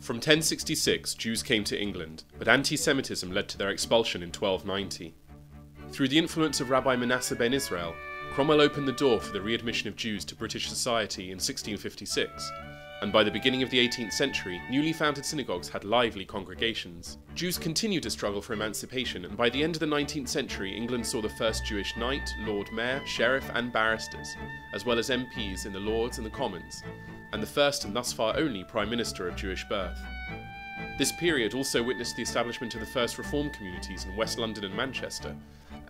From 1066, Jews came to England, but anti-Semitism led to their expulsion in 1290. Through the influence of Rabbi Manasseh ben Israel, Cromwell opened the door for the readmission of Jews to British society in 1656, and by the beginning of the 18th century, newly founded synagogues had lively congregations. Jews continued to struggle for emancipation, and by the end of the 19th century, England saw the first Jewish knight, Lord Mayor, sheriff and barristers, as well as MPs in the Lords and the Commons, and the first and thus far only Prime Minister of Jewish birth. This period also witnessed the establishment of the first Reform communities in West London and Manchester,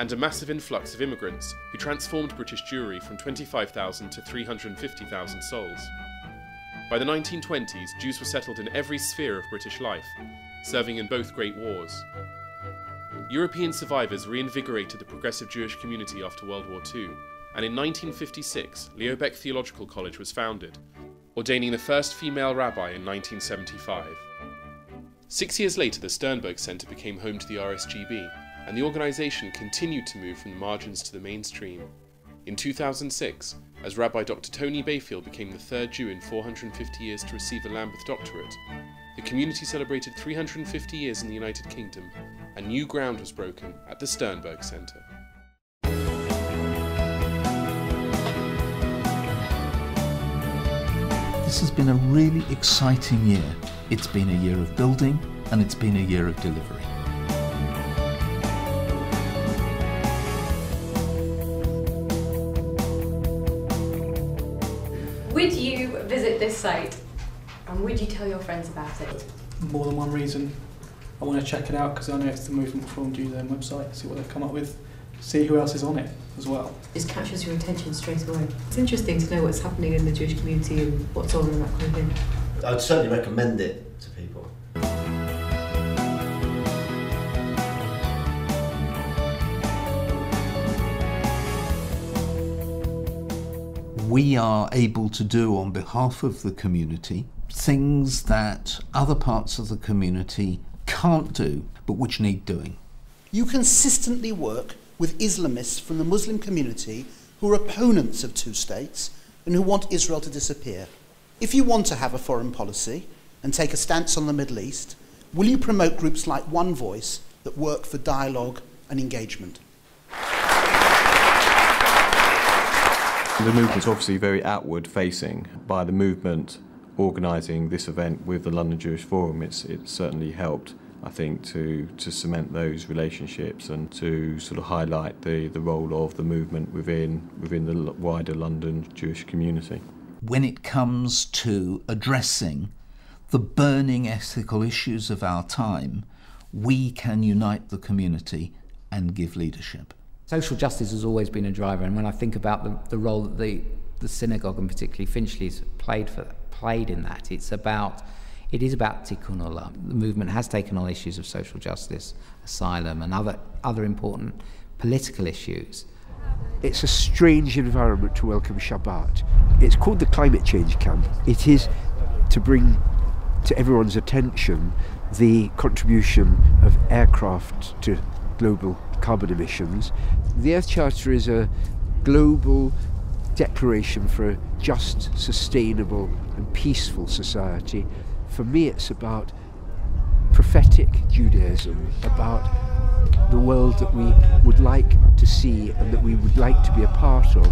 and a massive influx of immigrants who transformed British Jewry from 25,000 to 350,000 souls. By the 1920s, Jews were settled in every sphere of British life, serving in both great wars. European survivors reinvigorated the progressive Jewish community after World War II, and in 1956, Leo Beck Theological College was founded, ordaining the first female rabbi in 1975. 6 years later, the Sternberg Center became home to the RSGB, and the organisation continued to move from the margins to the mainstream. In 2006, as Rabbi Dr. Tony Bayfield became the third Jew in 450 years to receive a Lambeth Doctorate, the community celebrated 350 years in the United Kingdom, and new ground was broken at the Sternberg Center. This has been a really exciting year. It's been a year of building, and it's been a year of delivery. Would you visit this site and would you tell your friends about it? More than one reason. I want to check it out because I know it's the Movement Reform Judaism website, see what they've come up with, see who else is on it as well. It captures your attention straight away. It's interesting to know what's happening in the Jewish community and what's on and that kind of thing. I'd certainly recommend it to people. We are able to do on behalf of the community things that other parts of the community can't do, but which need doing. You consistently work with Islamists from the Muslim community who are opponents of two states and who want Israel to disappear. If you want to have a foreign policy and take a stance on the Middle East, will you promote groups like One Voice that work for dialogue and engagement? The movement's obviously very outward facing. By the movement organising this event with the London Jewish Forum, it's certainly helped, I think, to cement those relationships and to sort of highlight the role of the movement within the wider London Jewish community. When it comes to addressing the burning ethical issues of our time, we can unite the community and give leadership. Social justice has always been a driver, and when I think about the role that the synagogue and particularly Finchley's played in that, it is about tikkun olam. The movement has taken on issues of social justice, asylum, and other important political issues. It's a strange environment to welcome Shabbat. It's called the Climate Change Camp. It is to bring to everyone's attention the contribution of aircraft to global carbon emissions. The Earth Charter is a global declaration for a just, sustainable and peaceful society. For me, it's about prophetic Judaism, about the world that we would like to see and that we would like to be a part of,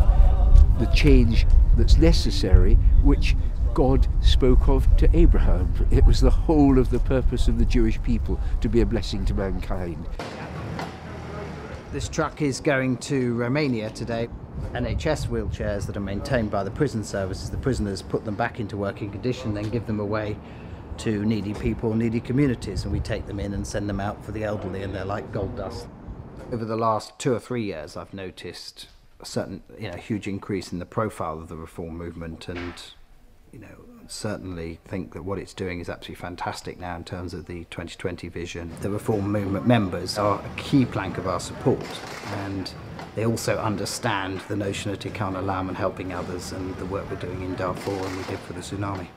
the change that's necessary, which God spoke of to Abraham. It was the whole of the purpose of the Jewish people, to be a blessing to mankind. This truck is going to Romania today. NHS wheelchairs that are maintained by the prison services, the prisoners put them back into working condition, then give them away to needy people, needy communities, and we take them in and send them out for the elderly, and they're like gold dust. Over the last 2 or 3 years, I've noticed a certain, huge increase in the profile of the Reform movement, and certainly think that what it's doing is absolutely fantastic now in terms of the 2020 vision. The Reform movement members are a key plank of our support, and they also understand the notion of tikkun olam and helping others, and the work we're doing in Darfur and we did for the tsunami.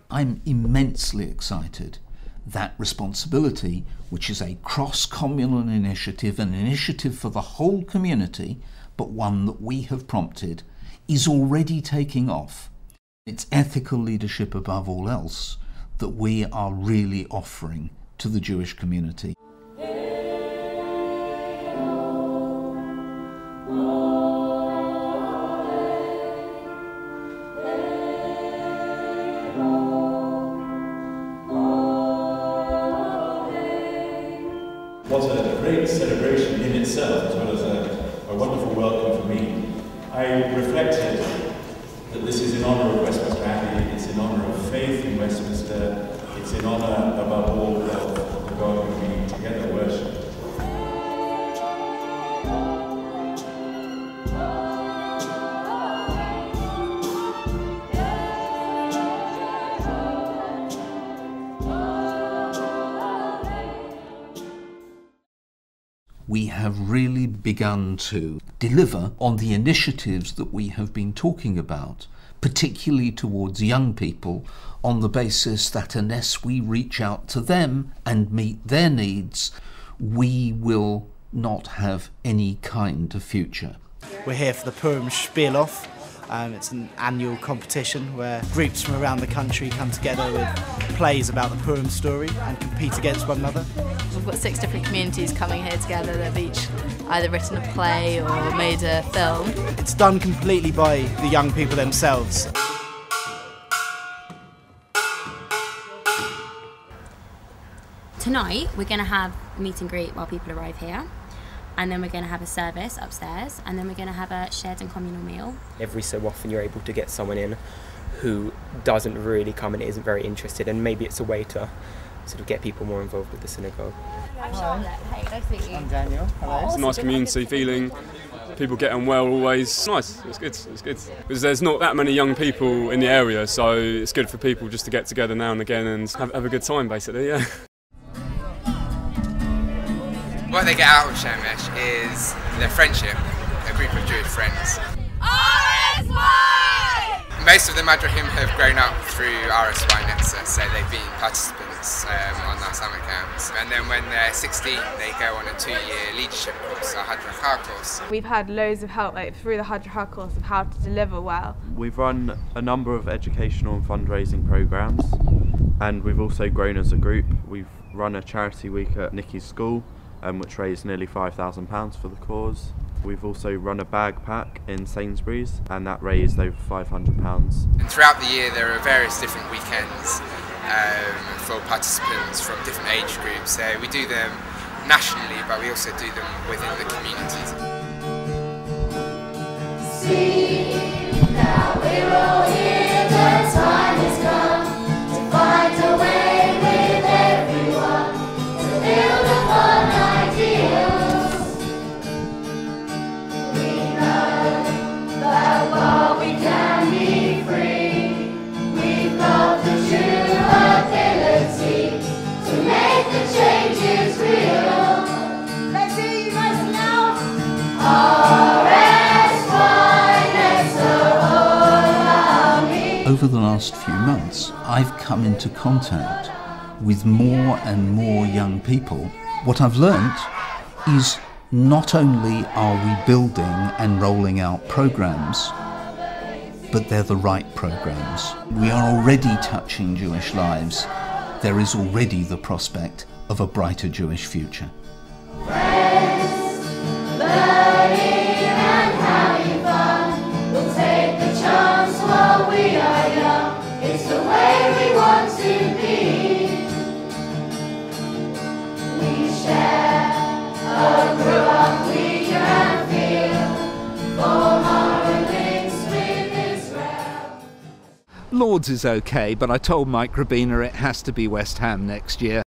I'm immensely excited that Responsibility, which is a cross-communal initiative, an initiative for the whole community, but one that we have prompted, is already taking off. It's ethical leadership above all else that we are really offering to the Jewish community. Was a great celebration in itself, as well as a wonderful welcome for me. I reflected that this is in honour of Westminster Abbey, it's in honour of faith in Westminster, it's in honour above all of the God who we together worship. We have really begun to deliver on the initiatives that we have been talking about, particularly towards young people, on the basis that unless we reach out to them and meet their needs, we will not have any kind of future. We're here for the Purim Spiel-Off. It's an annual competition where groups from around the country come together with plays about the Purim story and compete against one another. We've got 6 different communities coming here together. They've each either written a play or made a film. It's done completely by the young people themselves. Tonight we're going to have a meet and greet while people arrive here. And then we're going to have a service upstairs, and then we're going to have a shared and communal meal. Every so often you're able to get someone in who doesn't really come and isn't very interested, and maybe it's a way to sort of get people more involved with the synagogue. I'm Charlotte. Hey, nice to meet you. I'm Daniel. Hello. It's a nice community feeling. People get on well always. It's nice, it's good, it's good. Because there's not that many young people in the area, so it's good for people just to get together now and again and have a good time, basically, yeah. What they get out of Shemesh is their friendship, a group of Jewish friends. RSY! Most of the Madrachim have grown up through RSY Netza, so they've been participants on our summer camps. And then when they're 16, they go on a 2-year leadership course, a Hadracha course. We've had loads of help through the Hadracha course of how to deliver well. We've run a number of educational and fundraising programmes, and we've also grown as a group. We've run a charity week at Nicky's school, which raised nearly £5,000 for the cause. We've also run a bag pack in Sainsbury's, and that raised over £500. And throughout the year there are various different weekends for participants from different age groups. So we do them nationally, but we also do them within the communities. See, now we're all here, the time has come to find a way with everyone to build upon ideals. We know that while we can be free, we've got the true ability to make the changes real. Let's hear you guys now. Over the last few months, I've come into contact with more and more young people. What I've learnt is not only are we building and rolling out programs, but they're the right programs. We are already touching Jewish lives. There is already the prospect of a brighter Jewish future. It's the way we want to be. We share a growth we can feel. Form our links with Israel. Lord's is okay, but I told Mike Rabina it has to be West Ham next year.